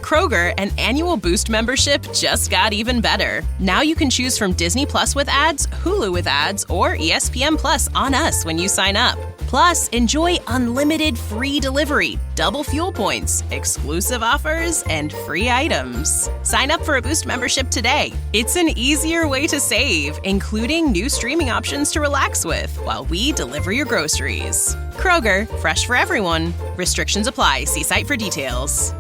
Kroger, an annual Boost membership just got even better. Now you can choose from Disney Plus with ads, Hulu with ads, or ESPN Plus on us when you sign up. Plus, enjoy unlimited free delivery, double fuel points, exclusive offers, and free items. Sign up for a Boost membership today. It's an easier way to save, including new streaming options to relax with while we deliver your groceries. Kroger, fresh for everyone. Restrictions apply. See site for details.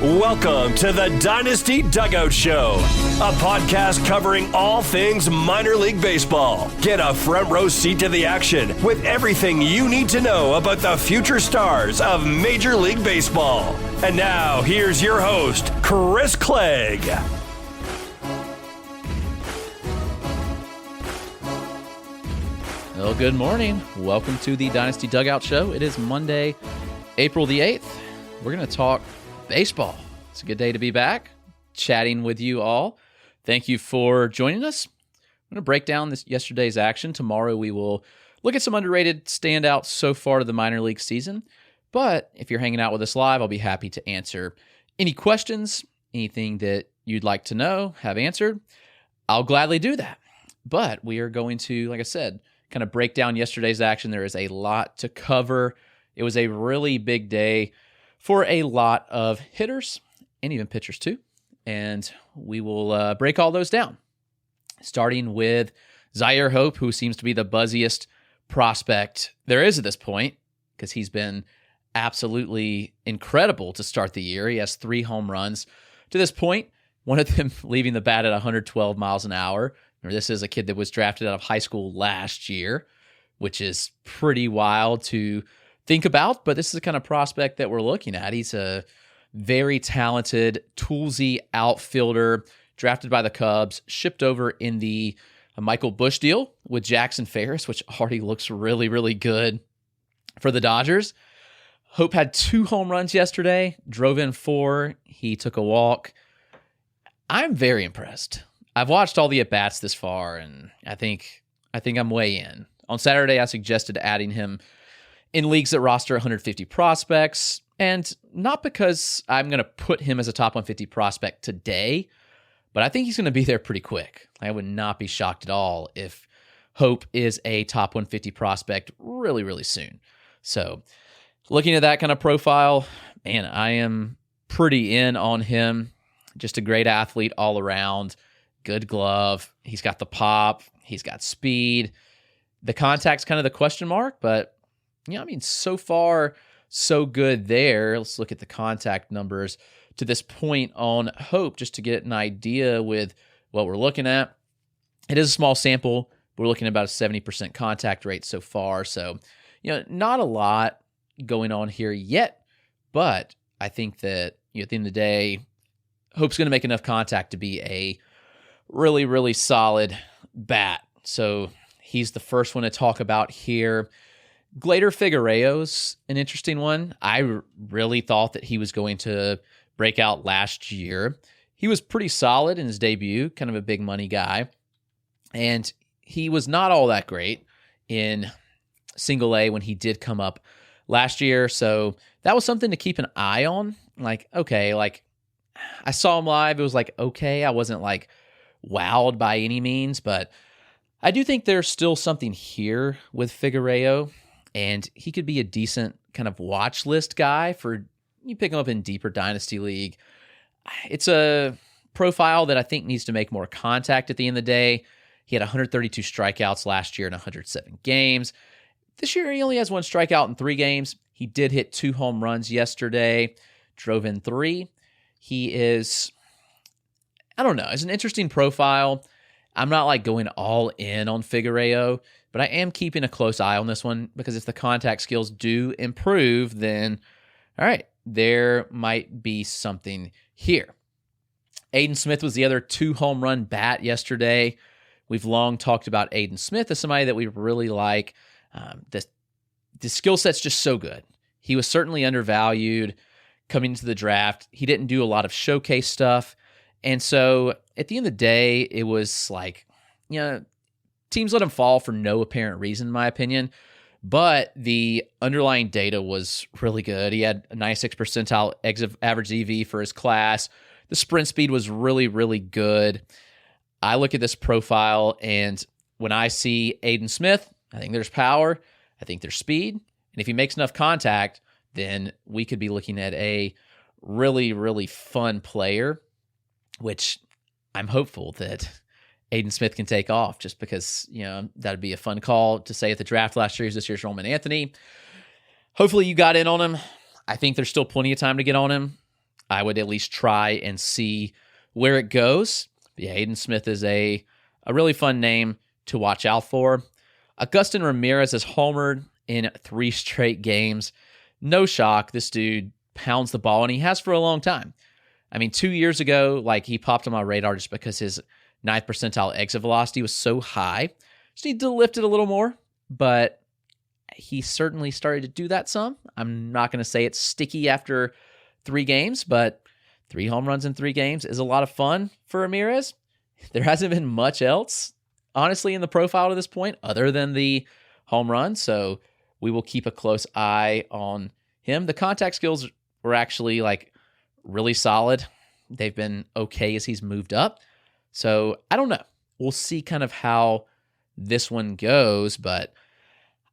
Welcome to the Dynasty Dugout Show, a podcast covering all things minor league baseball. Get a front row seat to the action with everything you need to know about the future stars of Major League Baseball. And now, here's your host, Chris Clegg. Well, good morning. Welcome to the Dynasty Dugout Show. It is Monday, April the 8th. We're going to talk baseball. It's a good day to be back, chatting with you all. Thank you for joining us. I'm going to break down yesterday's action. Tomorrow we will look at some underrated standouts so far to the minor league season. But if you're hanging out with us live, I'll be happy to answer any questions, anything that you'd like to know, have answered. I'll gladly do that. But we are going to, like I said, kind of break down yesterday's action. There is a lot to cover. It was a really big day for a lot of hitters and even pitchers too. And we will break all those down, starting with Zaire Hope, who seems to be the buzziest prospect there is at this point because he's been absolutely incredible to start the year. He has 3 home runs to this point, one of them leaving the bat at 112 miles an hour. This is a kid that was drafted out of high school last year, which is pretty wild to think about, but this is the kind of prospect that we're looking at. He's a very talented, toolsy outfielder, drafted by the Cubs, shipped over in the Michael Busch deal with Jackson Ferris, which already looks really, really good for the Dodgers. Hope had 2 home runs yesterday, drove in 4. He took a walk. I'm very impressed. I've watched all the at-bats this far, and I think I'm way in. On Saturday, I suggested adding him in leagues that roster 150 prospects, and not because I'm going to put him as a top 150 prospect today, but I think he's going to be there pretty quick. I would not be shocked at all if Hope is a top 150 prospect really, really soon. So looking at that kind of profile, man, I am pretty in on him. Just a great athlete all around. Good glove. He's got the pop. He's got speed. The contact's kind of the question mark, but so far, so good there. Let's look at the contact numbers to this point on Hope just to get an idea with what we're looking at. It is a small sample. We're looking at about a 70% contact rate so far. So, not a lot going on here yet, but I think that at the end of the day, Hope's going to make enough contact to be a really, really solid bat. So he's the first one to talk about here. Glader Figueiredo's an interesting one. I really thought that he was going to break out last year. He was pretty solid in his debut, kind of a big money guy. And he was not all that great in single A when he did come up last year. So that was something to keep an eye on. I saw him live. It was okay. I wasn't wowed by any means, but I do think there's still something here with Figueiredo, and he could be a decent kind of watch list guy for you pick him up in deeper Dynasty League. It's a profile that I think needs to make more contact at the end of the day. He had 132 strikeouts last year in 107 games. This year, he only has 1 strikeout in 3 games. He did hit 2 home runs yesterday, drove in 3. He is, I don't know, it's an interesting profile. I'm not going all in on Figueiredo, but I am keeping a close eye on this one because if the contact skills do improve, then, all right, there might be something here. Aiden Smith was the other 2 home run bat yesterday. We've long talked about Aiden Smith as somebody that we really like. The skill set's just so good. He was certainly undervalued coming into the draft. He didn't do a lot of showcase stuff. And so at the end of the day, it was teams let him fall for no apparent reason, in my opinion. But the underlying data was really good. He had a 96th percentile average EV for his class. The sprint speed was really, really good. I look at this profile, and when I see Aiden Smith, I think there's power. I think there's speed. And if he makes enough contact, then we could be looking at a really, really fun player, which I'm hopeful that Aiden Smith can take off, just because, that'd be a fun call to say at the draft last year. This year's Roman Anthony. Hopefully you got in on him. I think there's still plenty of time to get on him. I would at least try and see where it goes. But yeah, Aiden Smith is a really fun name to watch out for. Augustin Ramirez has homered in 3 straight games. No shock. This dude pounds the ball, and he has for a long time. 2 years ago, he popped on my radar just because his 9th percentile exit velocity was so high. Just need to lift it a little more, but he certainly started to do that some. I'm not going to say it's sticky after 3 games, but 3 home runs in 3 games is a lot of fun for Ramirez. There hasn't been much else, honestly, in the profile to this point other than the home run, so we will keep a close eye on him. The contact skills were actually really solid. They've been okay as he's moved up. So I don't know. We'll see kind of how this one goes, but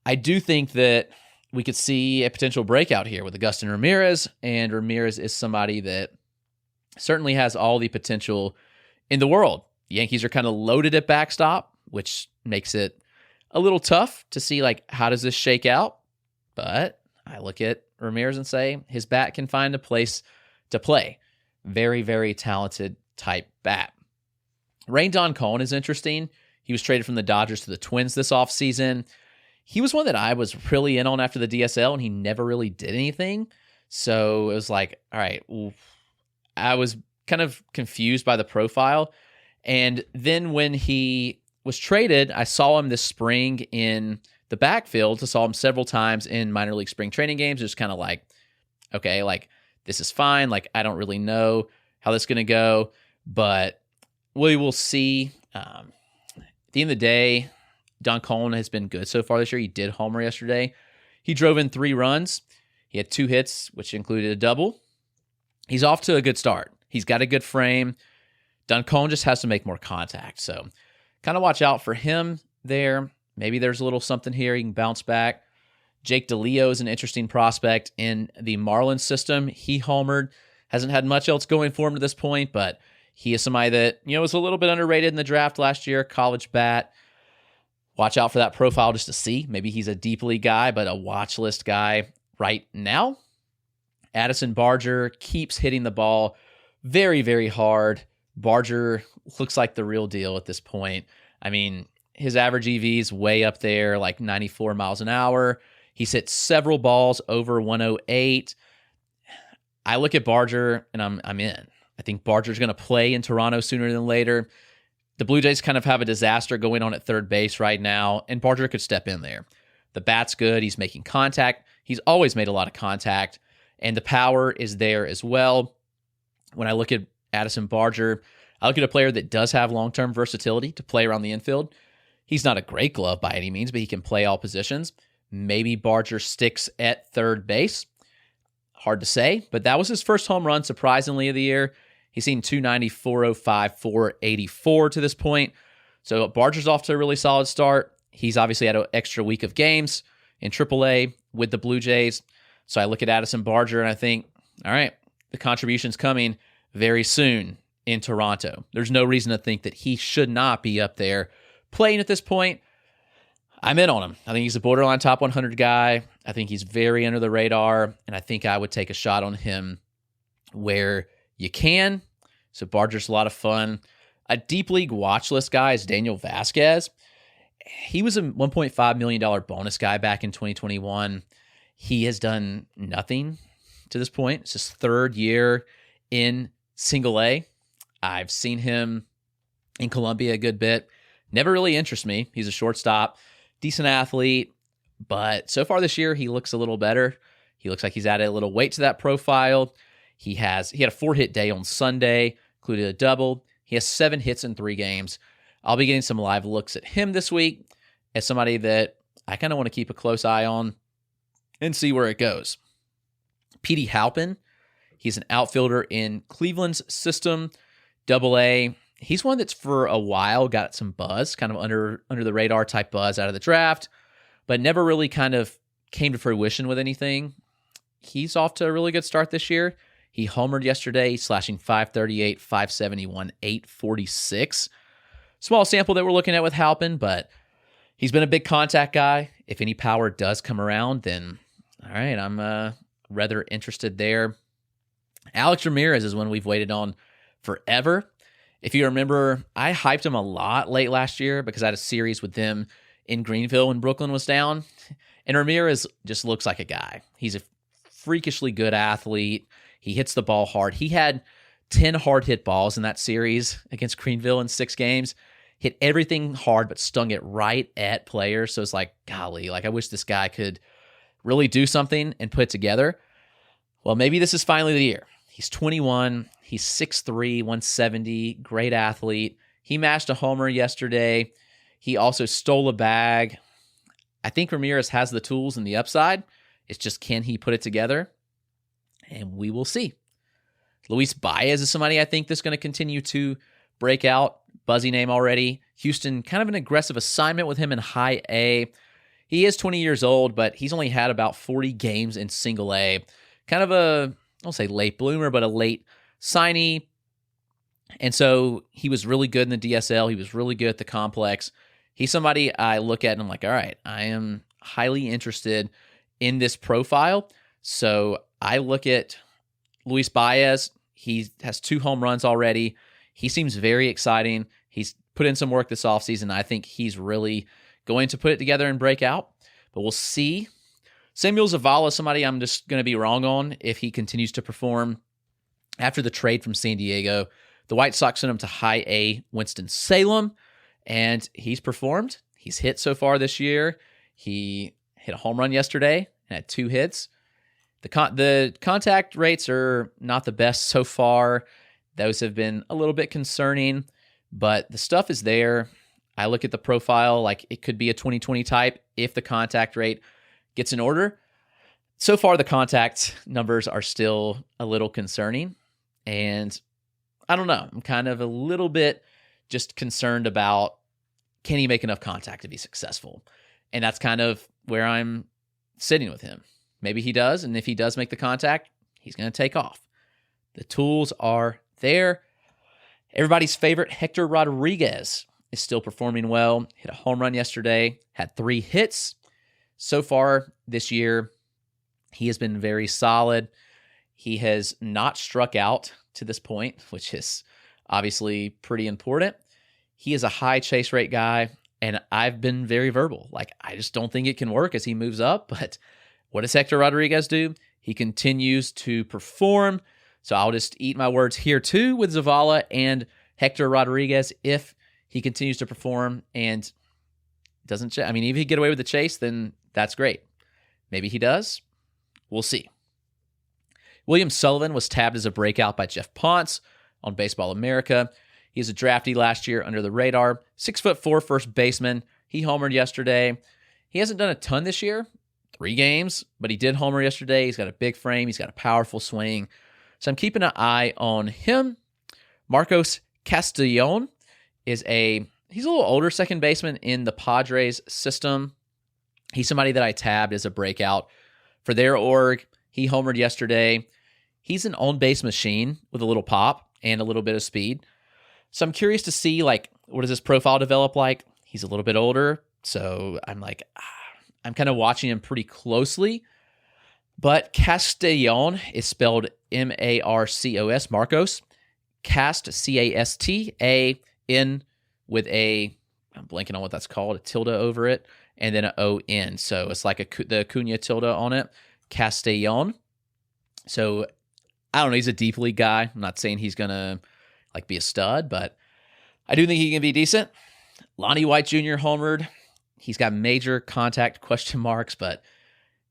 I do think that we could see a potential breakout here with Augustin Ramirez, and Ramirez is somebody that certainly has all the potential in the world. The Yankees are kind of loaded at backstop, which makes it a little tough to see how does this shake out. But I look at Ramirez and say his bat can find a place to play. Very, very talented type bat. Don Cohen is interesting. He was traded from the Dodgers to the Twins this offseason. He was one that I was really in on after the DSL, and he never really did anything. So it was all right, I was kind of confused by the profile. And then when he was traded, I saw him this spring in the backfield. I saw him several times in minor league spring training games. Just kind of okay, this is fine. I don't really know how this is going to go, but we will see. At the end of the day, Don Cohen has been good so far this year. He did homer yesterday. He drove in 3 runs. He had 2 hits, which included a double. He's off to a good start. He's got a good frame. Don Cohen just has to make more contact. So kind of watch out for him there. Maybe there's a little something here. He can bounce back. Jake DeLeo is an interesting prospect in the Marlins system. He homered. Hasn't had much else going for him to this point, but he is somebody that, was a little bit underrated in the draft last year, college bat. Watch out for that profile just to see. Maybe he's a deep league guy, but a watch list guy right now. Addison Barger keeps hitting the ball very, very hard. Barger looks like the real deal at this point. His average EV is way up there, 94 miles an hour. He's hit several balls over 108. I look at Barger, and I'm in. I think Barger's going to play in Toronto sooner than later. The Blue Jays kind of have a disaster going on at third base right now, and Barger could step in there. The bat's good. He's making contact. He's always made a lot of contact, and the power is there as well. When I look at Addison Barger, I look at a player that does have long-term versatility to play around the infield. He's not a great glove by any means, but he can play all positions. Maybe Barger sticks at third base. Hard to say, but that was his first home run, surprisingly, of the year. He's seen 290, 405, 484 to this point. So Barger's off to a really solid start. He's obviously had an extra week of games in AAA with the Blue Jays. So I look at Addison Barger and I think, all right, the contribution's coming very soon in Toronto. There's no reason to think that he should not be up there playing at this point. I'm in on him. I think he's a borderline top 100 guy. I think he's very under the radar, and I think I would take a shot on him where you can. So Barger's a lot of fun. A deep league watch list guy is Daniel Vasquez. He was a $1.5 million bonus guy back in 2021. He has done nothing to this point. It's his 3rd year in single A. I've seen him in Columbia a good bit. Never really interests me. He's a shortstop. Decent athlete, but so far this year, he looks a little better. He looks like he's added a little weight to that profile. He had a 4-hit day on Sunday, included a double. He has 7 hits in 3 games. I'll be getting some live looks at him this week as somebody that I kind of want to keep a close eye on and see where it goes. Petey Halpin, he's an outfielder in Cleveland's system, AA. He's one that's for a while got some buzz, kind of under the radar type buzz out of the draft, but never really kind of came to fruition with anything. He's off to a really good start this year. He homered yesterday, slashing .538, .571, .846. Small sample that we're looking at with Halpin, but he's been a big contact guy. If any power does come around, then all right, I'm rather interested there. Alex Ramirez is one we've waited on forever. If you remember, I hyped him a lot late last year because I had a series with them in Greenville when Brooklyn was down. And Ramirez just looks like a guy. He's a freakishly good athlete. He hits the ball hard. He had 10 hard hit balls in that series against Greenville in 6 games. Hit everything hard, but stung it right at players. So it's like, golly, like I wish this guy could really do something and put it together. Well, maybe this is finally the year. He's 21. He's 6'3", 170, great athlete. He mashed a homer yesterday. He also stole a bag. I think Ramirez has the tools and the upside. It's just, can he put it together? And we will see. Luis Baez is somebody I think that's going to continue to break out. Buzzy name already. Houston, kind of an aggressive assignment with him in high A. He is 20 years old, but he's only had about 40 games in single A. Kind of a, I won't say late bloomer, but a late signee. And so he was really good in the DSL. He was really good at the complex. He's somebody I look at and I'm like, all right, I am highly interested in this profile. So I look at Luis Baez. He has 2 home runs already. He seems very exciting. He's put in some work this offseason. I think he's really going to put it together and break out, but we'll see. Samuel Zavala is somebody I'm just going to be wrong on if he continues to perform. After the trade from San Diego, the White Sox sent him to high A Winston-Salem, and he's performed. He's hit so far this year. He hit a home run yesterday and had 2 hits. The contact rates are not the best so far. Those have been a little bit concerning, but the stuff is there. I look at the profile like it could be a 2020 type if the contact rate gets in order. So far, the contact numbers are still a little concerning, and I don't know. I'm kind of a little bit just concerned about, can he make enough contact to be successful? And that's kind of where I'm sitting with him. Maybe he does, and if he does make the contact, he's going to take off. The tools are there. Everybody's favorite, Hector Rodriguez, is still performing well. Hit a home run yesterday, had 3 hits. So far this year, he has been very solid. He has not struck out to this point, which is obviously pretty important. He is a high chase rate guy, and I've been very verbal. Like, I just don't think it can work as he moves up, but what does Hector Rodriguez do? He continues to perform. So I'll just eat my words here too with Zavala and Hector Rodriguez if he continues to perform and doesn't. I mean, if he get away with the chase, then that's great. Maybe he does. We'll see. William Sullivan was tabbed as a breakout by Jeff Ponce on Baseball America. He was a draftee last year under the radar. 6'4" first baseman. He homered yesterday. He hasn't done a ton this year. 3 games, but he did homer yesterday. He's got a big frame. He's got a powerful swing. So I'm keeping an eye on him. Marcos Castellon he's a little older second baseman in the Padres system. He's somebody that I tabbed as a breakout for their org. He homered yesterday. He's an on-base machine with a little pop and a little bit of speed. So I'm curious to see, like, what does this profile develop like? He's a little bit older, so I'm like, I'm kind of watching him pretty closely. But Castellon is spelled Marcos, Marcos. Cast, C-A-S-T-A-N with a, I'm blanking on what that's called, a tilde over it, and then an O-N. So it's like the Cunha tilde on it. Castellon. So I don't know. He's a deep league guy. I'm not saying he's going to like be a stud, but I do think he can be decent. Lonnie White Jr. homered. He's got major contact question marks, but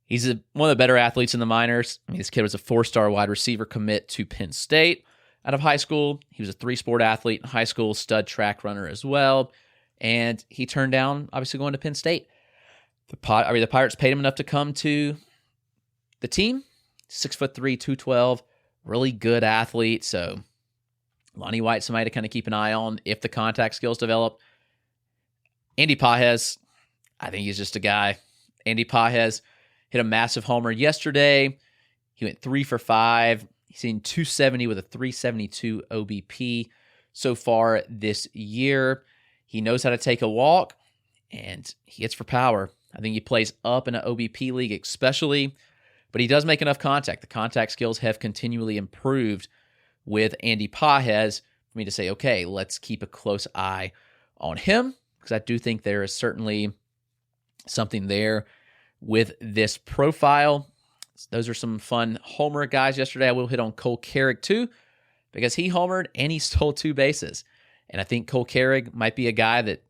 he's one of the better athletes in the minors. I mean, this kid was a 4-star wide receiver commit to Penn State. out of high school. He was a 3-sport athlete in high school, stud track runner as well. And he turned down, obviously, going to Penn State. The Pirates paid him enough to come to the team. 6'3", 212, really good athlete. So Lonnie White, somebody to kind of keep an eye on if the contact skills develop. Andy Pages, I think he's just a guy. Andy Pages hit a massive homer yesterday. He went 3 for 5. He's seen 270 with a 372 OBP so far this year. He knows how to take a walk, and he hits for power. I think he plays up in an OBP league especially, but he does make enough contact. The contact skills have continually improved with Andy Pages for me to say, okay, let's keep a close eye on him, because I do think there is certainly something there with this profile. Those are some fun homer guys yesterday. I will hit on Cole Carrick too, because he homered and he stole 2 bases. And I think Cole Carrick might be a guy that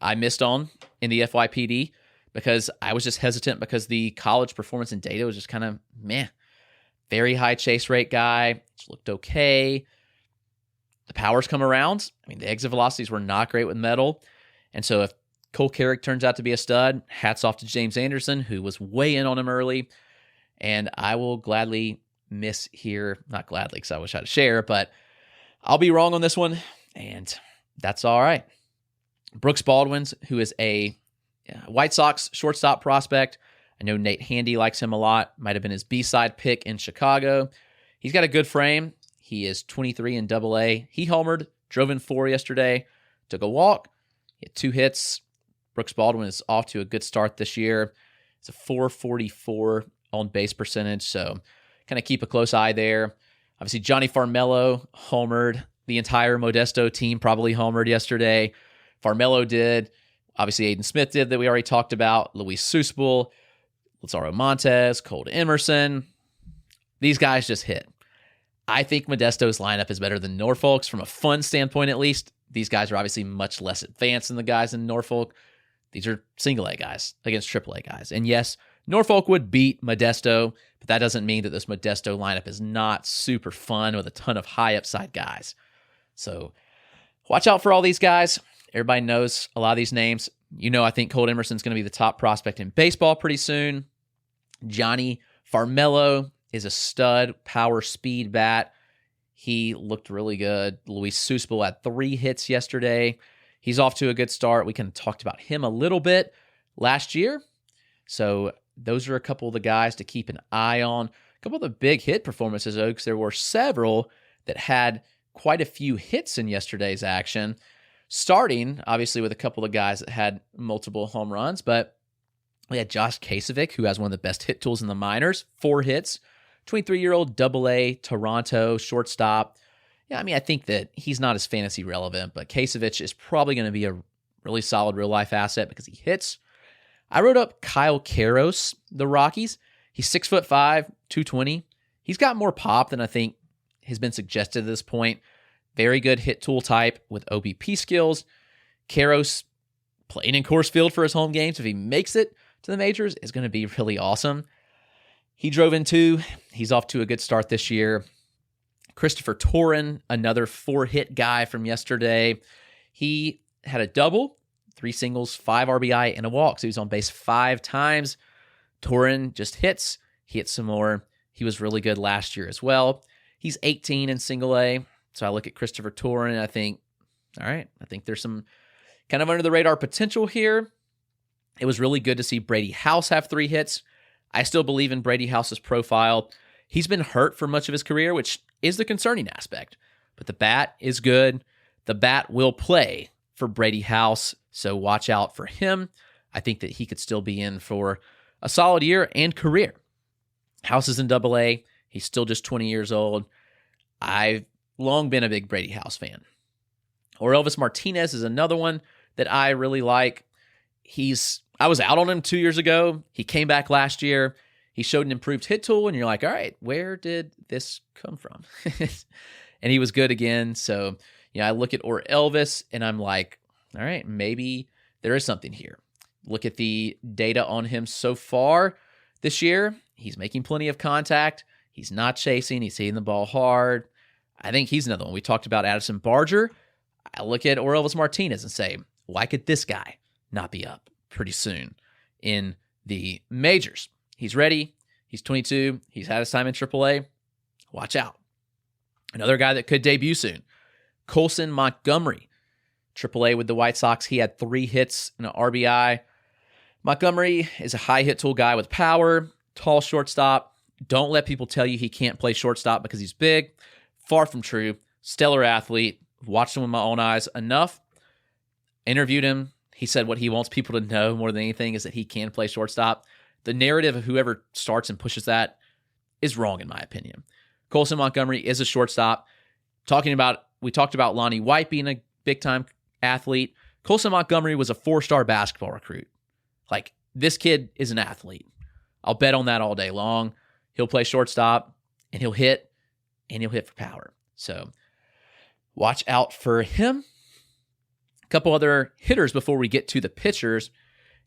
I missed on in the FYPD, because I was just hesitant because the college performance and data was just kind of meh. Very high chase rate guy. Just looked okay. The powers come around. I mean, the exit velocities were not great with metal. And so if Cole Carrick turns out to be a stud, hats off to James Anderson, who was way in on him early. And I will gladly miss here. Not gladly, because I wish I had to share, but I'll be wrong on this one. And that's all right. Brooks Baldwin, who is a White Sox shortstop prospect. I know Nate Handy likes him a lot. Might have been his B-side pick in Chicago. He's got a good frame. He is 23 in Double-A. He homered, drove in 4 yesterday, took a walk, he had 2 hits. Brooks Baldwin is off to a good start this year. It's a 444 on base percentage, so kind of keep a close eye there. Obviously, Johnny Farmelo homered. The entire Modesto team probably homered yesterday. Farmelo did. Obviously, Aiden Smith did, that we already talked about. Luis Susbel, Lazaro Montes, Colt Emerson. These guys just hit. I think Modesto's lineup is better than Norfolk's from a fun standpoint, at least. These guys are obviously much less advanced than the guys in Norfolk. These are single-A guys against triple-A guys. And yes, Norfolk would beat Modesto, but that doesn't mean that this Modesto lineup is not super fun with a ton of high upside guys. So watch out for all these guys. Everybody knows a lot of these names. I think Colt Emerson's going to be the top prospect in baseball pretty soon. Johnny Farmelo is a stud power speed bat. He looked really good. Luis Susbel had 3 hits yesterday. He's off to a good start. We kind of talked about him a little bit last year. So those are a couple of the guys to keep an eye on. A couple of the big hit performances, though, because there were several that had quite a few hits in yesterday's action. Starting, obviously, with a couple of guys that had multiple home runs, but we had Josh Kasovic, who has one of the best hit tools in the minors, 4 hits, 23-year-old Double-A Toronto shortstop. Yeah, I mean, I think that he's not as fantasy relevant, but Kasovic is probably going to be a really solid real-life asset because he hits. I wrote up Kyle Karros, the Rockies. He's 6'5", 220. He's got more pop than I think has been suggested at this point. Very good hit tool type with OBP skills. Karros playing in Coors Field for his home games, if he makes it to the majors, is going to be really awesome. He drove in 2. He's off to a good start this year. Christopher Torrin, another 4-hit guy from yesterday. He had a double, 3 singles, 5 RBI, and a walk. So he was on base 5 times. Torrin just hits. He hits some more. He was really good last year as well. He's 18 in Single-A. So I look at Christopher Torrin and I think, all right, I think there's some kind of under-the-radar potential here. It was really good to see Brady House have 3 hits. I still believe in Brady House's profile. He's been hurt for much of his career, which is the concerning aspect. But the bat is good. The bat will play for Brady House, so watch out for him. I think that he could still be in for a solid year and career. House is in Double-A. He's still just 20 years old. I've long been a big Brady House fan. Or Elvis Martinez is another one that I really like. I was out on him 2 years ago. He came back last year. He showed an improved hit tool, and you're like, all right, where did this come from? And he was good again. So, I look at Or Elvis, and I'm like, all right, maybe there is something here. Look at the data on him so far this year. He's making plenty of contact. He's not chasing. He's hitting the ball hard. I think he's another one. We talked about Addison Barger. I look at Orelvis Martinez and say, why could this guy not be up pretty soon in the majors? He's ready. He's 22. He's had his time in AAA. Watch out. Another guy that could debut soon, Colson Montgomery. AAA with the White Sox. He had 3 hits and an RBI. Montgomery is a high hit tool guy with power, tall shortstop. Don't let people tell you he can't play shortstop because he's big. Far from true. Stellar athlete. Watched him with my own eyes enough. Interviewed him. He said what he wants people to know more than anything is that he can play shortstop. The narrative of whoever starts and pushes that is wrong, in my opinion. Colson Montgomery is a shortstop. We talked about Lonnie White being a big-time athlete. Colson Montgomery was a 4-star basketball recruit. Like, this kid is an athlete. I'll bet on that all day long. He'll play shortstop, and he'll hit for power. So, watch out for him. A couple other hitters before we get to the pitchers.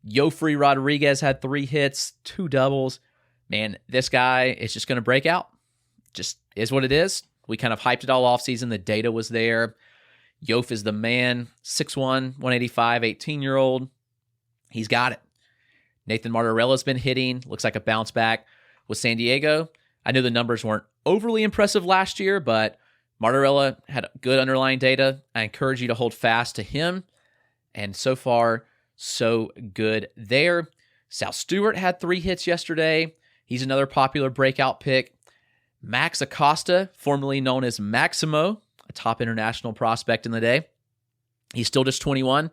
Yofri Rodriguez had 3 hits, 2 doubles. Man, this guy is just going to break out. Just is what it is. We kind of hyped it all offseason. The data was there. Yof is the man. 6'1", 185, 18-year-old. He's got it. Nathan Martirella's been hitting. Looks like a bounce back with San Diego. I know the numbers weren't overly impressive last year, but Martirella had good underlying data. I encourage you to hold fast to him. And so far, so good there. Sal Stewart had 3 hits yesterday. He's another popular breakout pick. Max Acosta, formerly known as Maximo, a top international prospect in the day. He's still just 21.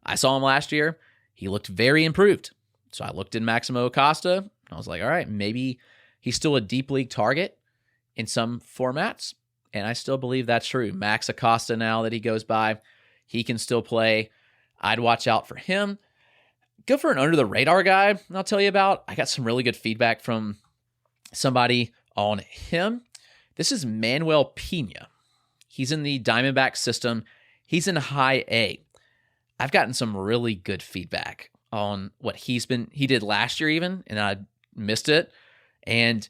I saw him last year. He looked very improved. So I looked in Maximo Acosta. And I was like, all right, maybe he's still a deep league target in some formats. And I still believe that's true. Max Acosta, now that he goes by, he can still play. I'd watch out for him. Go for an under-the-radar guy I'll tell you about. I got some really good feedback from somebody on him. This is Manuel Pena. He's in the Diamondback system. He's in high A. I've gotten some really good feedback on what he did last year even, and I missed it. And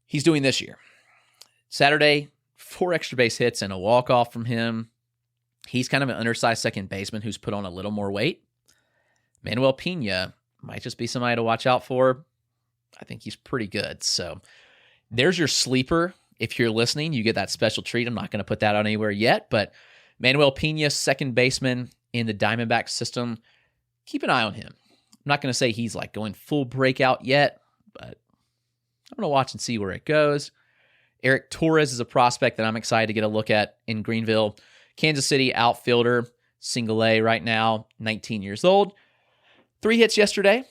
he's doing this year. Saturday, 4 extra base hits and a walk-off from him. He's kind of an undersized second baseman who's put on a little more weight. Manuel Pena might just be somebody to watch out for. I think he's pretty good. So there's your sleeper. If you're listening, you get that special treat. I'm not going to put that out anywhere yet, but Manuel Pena, second baseman in the Diamondback system. Keep an eye on him. I'm not going to say he's like going full breakout yet, but I'm going to watch and see where it goes. Eric Torres is a prospect that I'm excited to get a look at in Greenville. Kansas City outfielder, single A right now, 19 years old. 3 hits yesterday.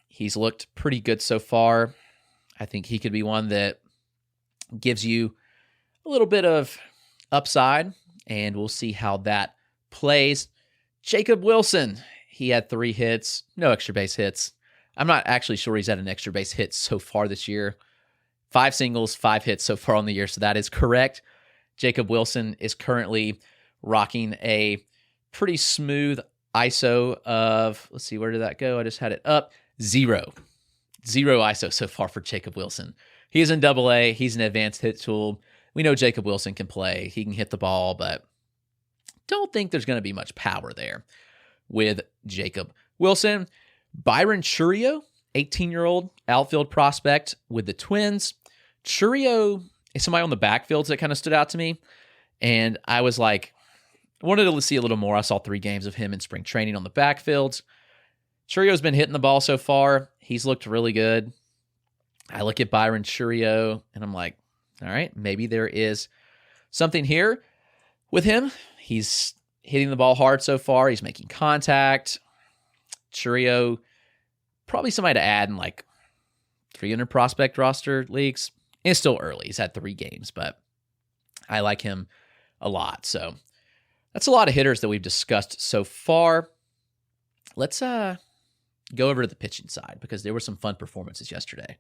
He's looked pretty good so far. I think he could be one that gives you a little bit of upside, and we'll see how that plays. Jacob Wilson, he had 3 hits, no extra base hits. I'm not actually sure he's had an extra base hit so far this year. 5 singles, 5 hits so far on the year, so that is correct. Jacob Wilson is currently rocking a pretty smooth ISO of, let's see, where did that go? I just had it up. 0 ISO so far for Jacob Wilson. He's in AA. He's an advanced hit tool. We know Jacob Wilson can play. He can hit the ball, but don't think there's going to be much power there with Jacob Wilson. Byron Churio, 18-year-old outfield prospect with the Twins. Churio is somebody on the backfields that kind of stood out to me, and I was like, I wanted to see a little more. I saw 3 games of him in spring training on the backfields. Churio's been hitting the ball so far. He's looked really good. I look at Byron Churio, and I'm like, all right, maybe there is something here with him. He's hitting the ball hard so far. He's making contact. Churio, probably somebody to add in like 300 prospect roster leagues. It's still early. He's had 3 games, but I like him a lot. So that's a lot of hitters that we've discussed so far. Let's go over to the pitching side because there were some fun performances yesterday.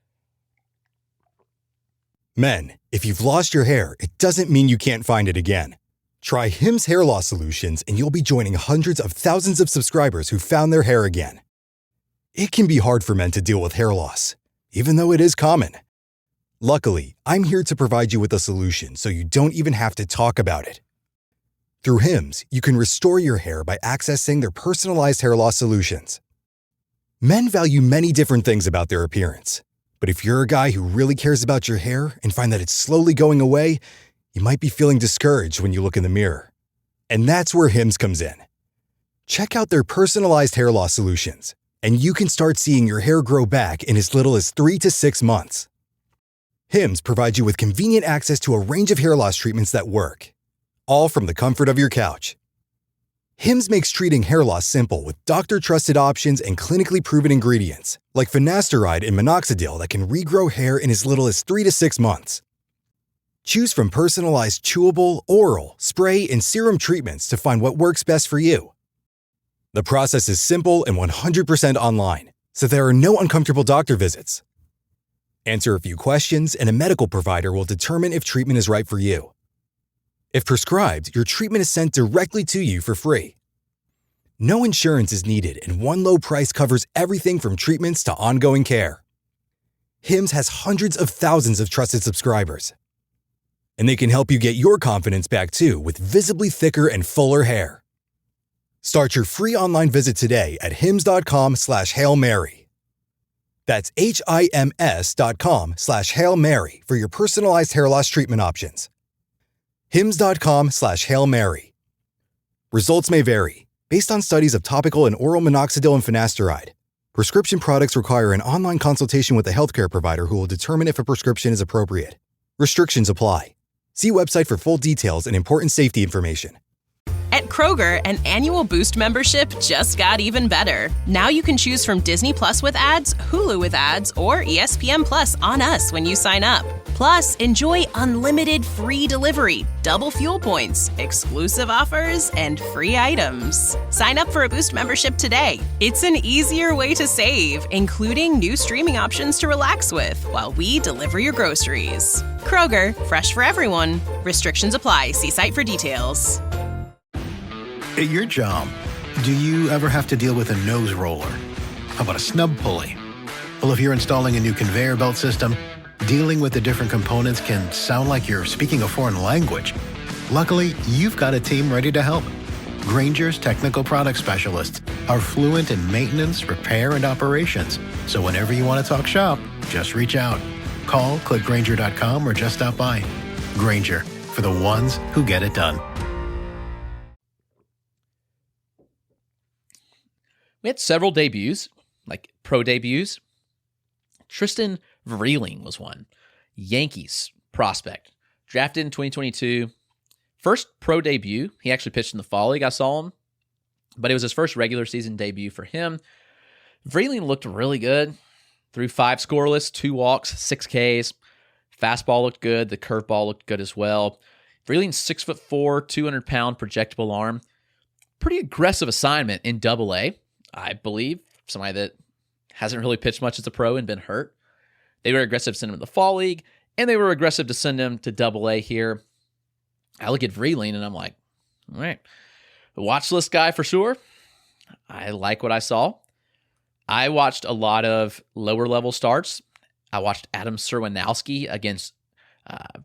Men, if you've lost your hair, it doesn't mean you can't find it again. Try Hims Hair Loss Solutions and you'll be joining hundreds of thousands of subscribers who found their hair again. It can be hard for men to deal with hair loss, even though it is common. Luckily, I'm here to provide you with a solution so you don't even have to talk about it. Through Hims, you can restore your hair by accessing their personalized hair loss solutions. Men value many different things about their appearance. But if you're a guy who really cares about your hair and find that it's slowly going away, you might be feeling discouraged when you look in the mirror. And that's where Hims comes in. Check out their personalized hair loss solutions, and you can start seeing your hair grow back in as little as 3 to 6 months. Hims provides you with convenient access to a range of hair loss treatments that work, all from the comfort of your couch. Hims makes treating hair loss simple with doctor-trusted options and clinically proven ingredients, like finasteride and minoxidil that can regrow hair in as little as 3 to 6 months. Choose from personalized chewable, oral, spray, and serum treatments to find what works best for you. The process is simple and 100% online, so there are no uncomfortable doctor visits. Answer a few questions, and a medical provider will determine if treatment is right for you. If prescribed, your treatment is sent directly to you for free. No insurance is needed, and one low price covers everything from treatments to ongoing care. Hims has hundreds of thousands of trusted subscribers. And they can help you get your confidence back too with visibly thicker and fuller hair. Start your free online visit today at hims.com/Hail Mary. That's HIMS.com/Hail Mary for your personalized hair loss treatment options. hims.com/Hail Mary. Results may vary, based on studies of topical and oral minoxidil and finasteride. Prescription products require an online consultation with a healthcare provider who will determine if a prescription is appropriate. Restrictions apply. See website for full details and important safety information. At Kroger, an annual Boost membership just got even better. Now you can choose from Disney Plus with ads, Hulu with ads, or ESPN Plus on us when you sign up. Plus, enjoy unlimited free delivery, double fuel points, exclusive offers, and free items. Sign up for a Boost membership today. It's an easier way to save, including new streaming options to relax with while we deliver your groceries. Kroger, fresh for everyone. Restrictions apply. See site for details. At your job, do you ever have to deal with a nose roller? How about a snub pulley? Well, if you're installing a new conveyor belt system, dealing with the different components can sound like you're speaking a foreign language. Luckily, you've got a team ready to help. Grainger's technical product specialists are fluent in maintenance, repair, and operations. So whenever you want to talk shop, just reach out. Call, click Grainger.com, or just stop by. Grainger, for the ones who get it done. We had several debuts, like pro debuts. Tristan Vreeling was one. Yankees prospect. Drafted in 2022. First pro debut. He actually pitched in the Fall League. I saw him. But it was his first regular season debut for him. Vreeling looked really good. Threw 5 scoreless, 2 walks, 6 Ks. Fastball looked good. The curveball looked good as well. Vreeling's 6'4", 200-pound projectable arm. Pretty aggressive assignment in Double-A. I believe, somebody that hasn't really pitched much as a pro and been hurt. They were aggressive to send him to the Fall League, and they were aggressive to send him to Double-A here. I look at Vreeling, and I'm like, all right, a watch list guy for sure. I like what I saw. I watched a lot of lower-level starts. I watched Adam Serwanowski against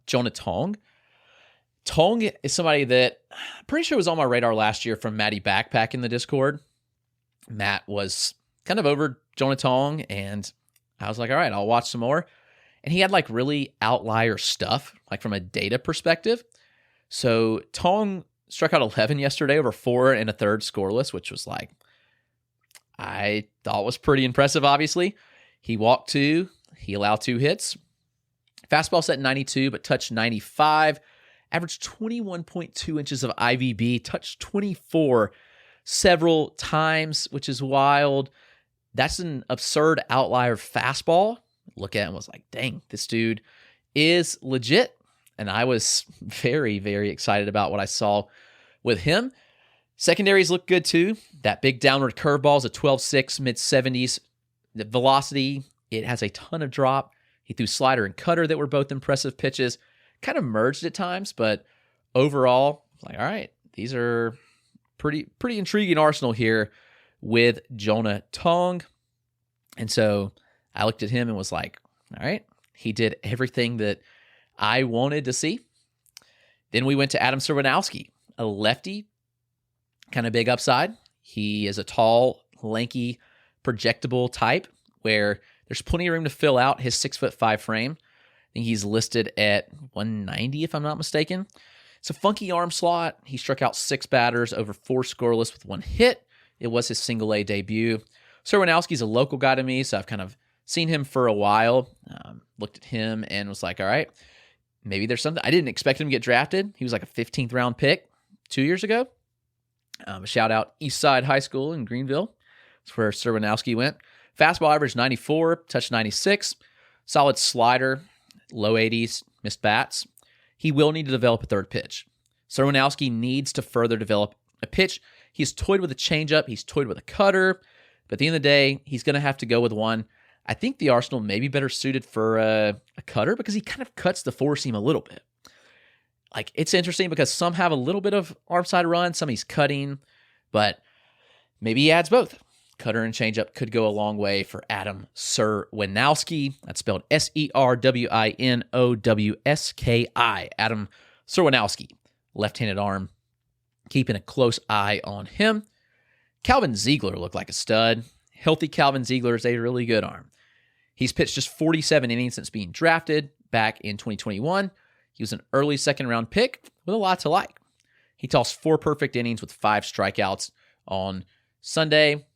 Jonah Tong. Tong is somebody that I'm pretty sure was on my radar last year from Matty Backpack in the Discord. Matt was kind of over Jonah Tong, and I was like, all right, I'll watch some more. And he had like really outlier stuff, like from a data perspective. So Tong struck out 11 yesterday over 4 1/3 scoreless, which was like, I thought was pretty impressive, obviously. He walked 2, he allowed 2 hits. Fastball set 92, but touched 95. Averaged 21.2 inches of IVB, touched 24 several times, which is wild. That's an absurd outlier fastball. Look at him, was like, dang, this dude is legit. And I was very, very excited about what I saw with him. Secondaries look good too. That big downward curveball is a 12.6, mid-70s. The velocity, it has a ton of drop. He threw slider and cutter that were both impressive pitches. Kind of merged at times, but overall, like, all right, these are pretty intriguing arsenal here with Jonah Tong. And so I looked at him and was like, all right, He did everything that I wanted to see. Then we went to Adam Serwanowski, a lefty, kind of big upside. He is a tall, lanky, projectable type where there's plenty of room to fill out his 6'5" frame. I think he's listed at 190, if I'm not mistaken. It's a funky arm slot. He struck out 6 batters over 4 scoreless with 1 hit. It was his single-A debut. Serwanowski's a local guy to me, so I've kind of seen him for a while. Looked at him and was like, all right, maybe there's something. I didn't expect him to get drafted. He was like a 15th round pick 2 years ago. Shout out Eastside High School in Greenville. That's where Serwanowski went. Fastball average 94, touch 96. Solid slider, low 80s, missed bats. He will need to develop a third pitch. Serwanowski needs to further develop a pitch. He's toyed with a changeup. He's toyed with a cutter. But at the end of the day, he's going to have to go with one. I think the arsenal may be better suited for a cutter because he kind of cuts the four seam a little bit. Like, it's interesting because some have a little bit of arm side run, some he's cutting, but maybe he adds both. Cutter and changeup could go a long way for Adam Serwanowski. That's spelled Serwinowski. Adam Serwanowski, left-handed arm, keeping a close eye on him. Calvin Ziegler looked like a stud. Healthy Calvin Ziegler is a really good arm. He's pitched just 47 innings since being drafted back in 2021. He was an early second-round pick with a lot to like. He tossed 4 perfect innings with 5 strikeouts on Sunday.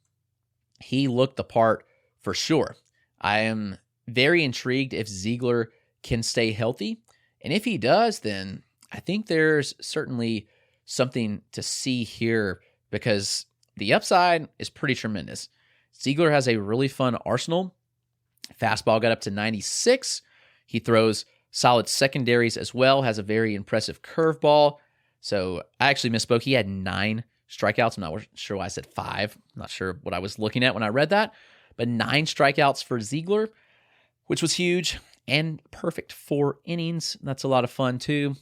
He looked the part for sure. I am very intrigued if Ziegler can stay healthy. And if he does, then I think there's certainly something to see here because the upside is pretty tremendous. Ziegler has a really fun arsenal. Fastball got up to 96. He throws solid secondaries as well, has a very impressive curveball. So I actually misspoke. He had 9 strikeouts. I'm not sure why I said 5. I'm not sure what I was looking at when I read that. But 9 strikeouts for Ziegler, which was huge, and perfect 4 innings. That's a lot of fun too.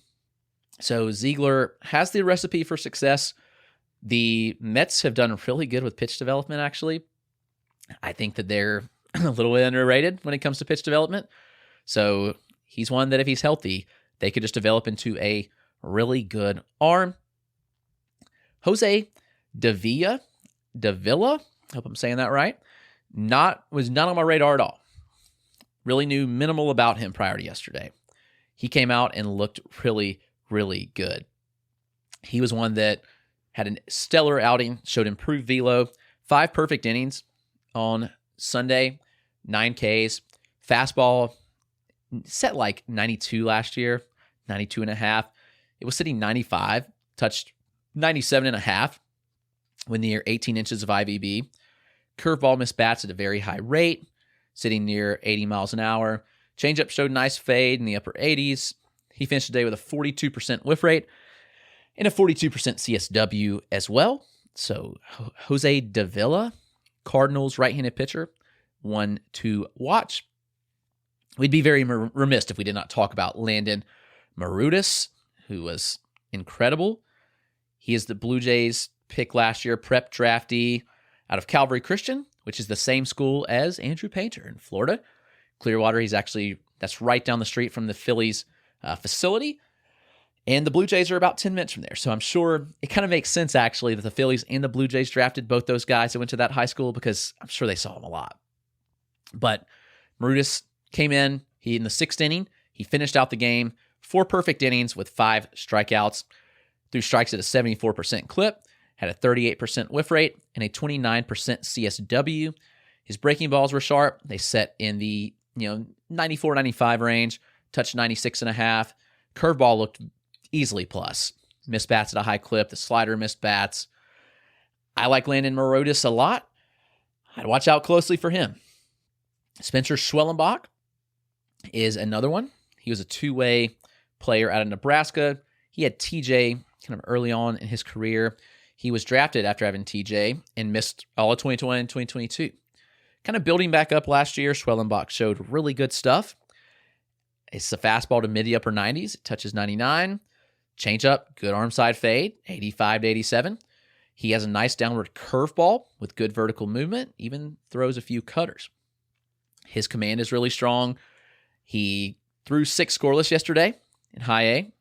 So Ziegler has the recipe for success. The Mets have done really good with pitch development, actually. I think that they're a little bit underrated when it comes to pitch development. So he's one that if he's healthy, they could just develop into a really good arm. Jose Davila, hope I'm saying that right, was not on my radar at all. Really knew minimal about him prior to yesterday. He came out and looked really, really good. He was one that had a stellar outing, showed improved velo, 5 perfect innings on Sunday, 9 Ks. Fastball set like 92 last year, 92 and a half. It was sitting 95, touched 97 and a half when near 18 inches of IVB. Curveball missed bats at a very high rate, sitting near 80 miles an hour. Changeup showed nice fade in the upper 80s. He finished the day with a 42% whiff rate and a 42% CSW as well. So Jose Davila, Cardinals right-handed pitcher, one to watch. We'd be very remiss if we did not talk about Landon Marutis, who was incredible. He is the Blue Jays pick last year, prep draftee out of Calvary Christian, which is the same school as Andrew Painter in Florida. Clearwater, that's right down the street from the Phillies facility. And the Blue Jays are about 10 minutes from there. So I'm sure it kind of makes sense, actually, that the Phillies and the Blue Jays drafted both those guys that went to that high school because I'm sure they saw them a lot. But Marutis came in the 6th inning. He finished out the game, 4 perfect innings with 5 strikeouts, threw strikes at a 74% clip, had a 38% whiff rate, and a 29% CSW. His breaking balls were sharp. They set in the 94, 95 range, touched 96 and a half. Curveball looked easily plus. Missed bats at a high clip. The slider missed bats. I like Landon Marutis a lot. I'd watch out closely for him. Spencer Schwellenbach is another one. He was a 2-way player out of Nebraska. He had TJ kind of early on in his career. He was drafted after having TJ and missed all of 2021 and 2022. Kind of building back up last year, Schwellenbach showed really good stuff. It's a fastball to mid the upper 90s. It touches 99. Changeup, good arm side fade, 85 to 87. He has a nice downward curveball with good vertical movement, even throws a few cutters. His command is really strong. He threw 6 scoreless yesterday in high A,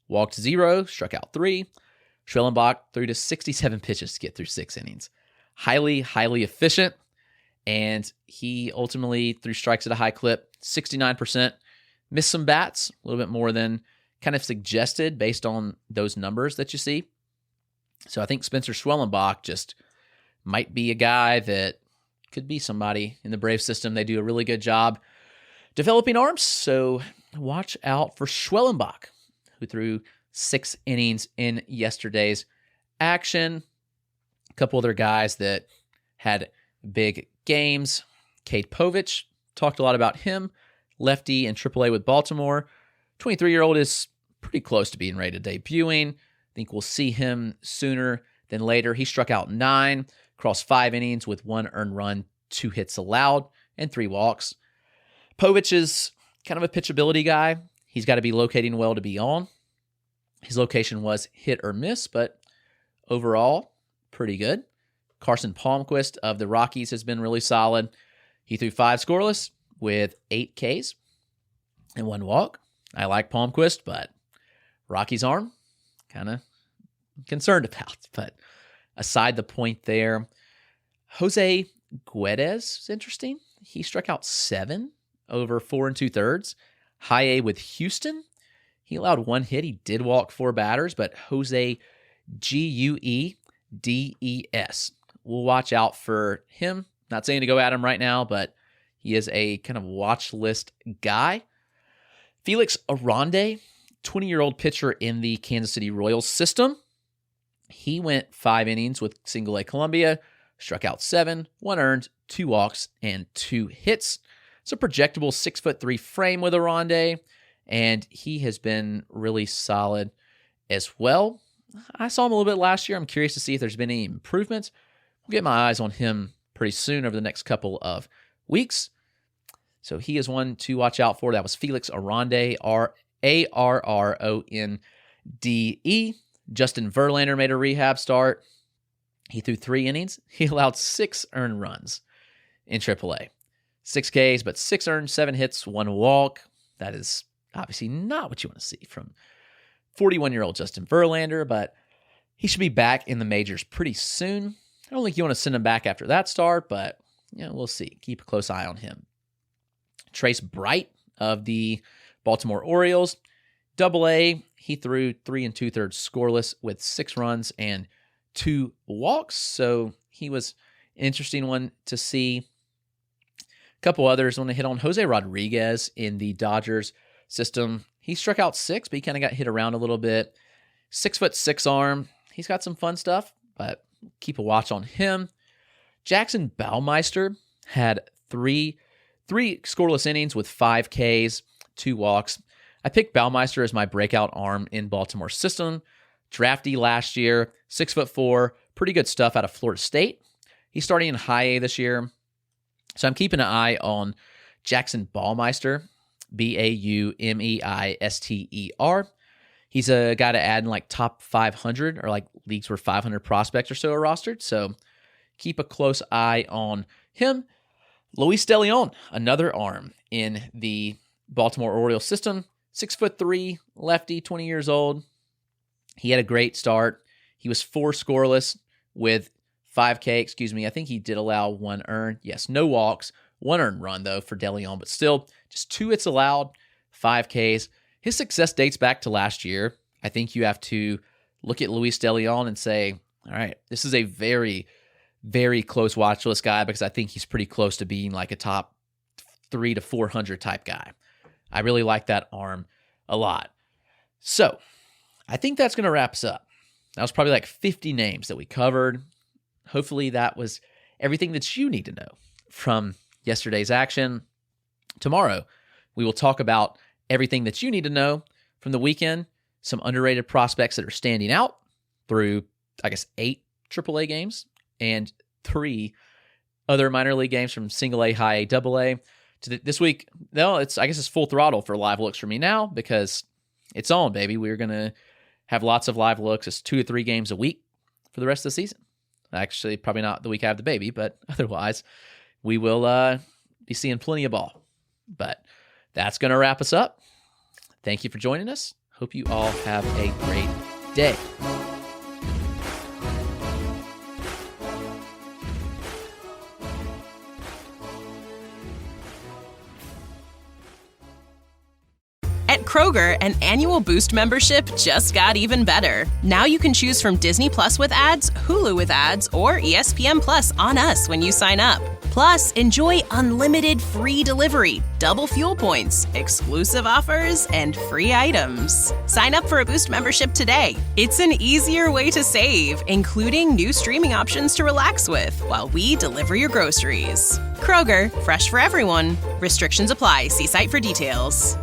walked 0, struck out 3. Schwellenbach threw to 67 pitches to get through 6 innings. Highly, highly efficient, and he ultimately threw strikes at a high clip, 69%. Missed some bats, a little bit more than kind of suggested based on those numbers that you see. So I think Spencer Schwellenbach just might be a guy that could be somebody in the Braves system. They do a really good job developing arms, so watch out for Schwellenbach, who threw 6 innings in yesterday's action. A couple other guys that had big games. Cade Povich, talked a lot about him. Lefty in AAA with Baltimore. 23-year-old is pretty close to being ready to debuting. I think we'll see him sooner than later. He struck out 9, crossed 5 innings with 1 earned run, 2 hits allowed, and 3 walks. Povich is kind of a pitchability guy. He's got to be locating well to be on. His location was hit or miss, but overall, pretty good. Carson Palmquist of the Rockies has been really solid. He threw 5 scoreless with 8 Ks and 1 walk. I like Palmquist, but Rocky's arm, kind of concerned about. But aside the point there, Jose Guedes is interesting. He struck out 7 over 4 2/3. High A with Houston. He allowed 1 hit. He did walk 4 batters, but Jose Guedes. We'll watch out for him. Not saying to go at him right now, but he is a kind of watch list guy. Felix Arande, 20-year-old pitcher in the Kansas City Royals system. He went 5 innings with single A Columbia, struck out 7, 1 earned, 2 walks, and 2 hits. It's a projectable 6'3" frame with Arande, and he has been really solid as well. I saw him a little bit last year. I'm curious to see if there's been any improvements. We'll get my eyes on him pretty soon over the next couple of weeks. So he is one to watch out for. That was Felix Arande, Arronde. Justin Verlander made a rehab start. He threw 3 innings. He allowed 6 earned runs in AAA. 6 Ks, but 6 earned, 7 hits, 1 walk. That is obviously not what you want to see from 41-year-old Justin Verlander, but he should be back in the majors pretty soon. I don't think you want to send him back after that start, but we'll see. Keep a close eye on him. Trace Bright of the Baltimore Orioles, AA. He threw 3 2/3 scoreless with 6 runs and 2 walks, so he was an interesting one to see. A couple others I want to hit on. Jose Rodriguez in the Dodgers system. He struck out 6, but he kind of got hit around a little bit. 6'6" arm. He's got some fun stuff, but keep a watch on him. Jackson Baumeister had 3 scoreless innings with 5 Ks, 2 walks. I picked Baumeister as my breakout arm in Baltimore system. Drafty last year, 6'4", pretty good stuff out of Florida State. He's starting in high A this year. So I'm keeping an eye on Jackson Baumeister, Baumeister. He's a guy to add in like top 500 or like leagues where 500 prospects or so are rostered. So keep a close eye on him. Luis De Leon, another arm in the Baltimore Orioles system. 6'3", lefty, 20 years old. He had a great start. He was 4 scoreless with 5K, I think he did allow 1 earned. Yes, no walks. 1 earned run, though, for De Leon, but still just 2 hits allowed, 5 Ks. His success dates back to last year. I think you have to look at Luis De Leon and say, all right, this is a very, very close watch list guy because I think he's pretty close to being like a top 300 to 400 type guy. I really like that arm a lot. So I think that's going to wrap us up. That was probably like 50 names that we covered. Hopefully that was everything that you need to know from yesterday's action. Tomorrow, we will talk about everything that you need to know from the weekend, some underrated prospects that are standing out through, 8 AAA games and 3 other minor league games from single A, high A, double A. This week, it's full throttle for live looks for me now because it's on, baby. We're going to have lots of live looks. It's 2 to 3 games a week for the rest of the season. Actually, probably not the week I have the baby, but otherwise, we will be seeing plenty of ball. But That's going to wrap us up. Thank you for joining us. Hope you all have a great day. At Kroger, an annual Boost membership just got even better. Now you can choose from Disney Plus with ads, Hulu with ads, or ESPN Plus on us when you sign up. Plus, enjoy unlimited free delivery, double fuel points, exclusive offers, and free items. Sign up for a Boost membership today. It's an easier way to save, including new streaming options to relax with while we deliver your groceries. Kroger, fresh for everyone. Restrictions apply. See site for details.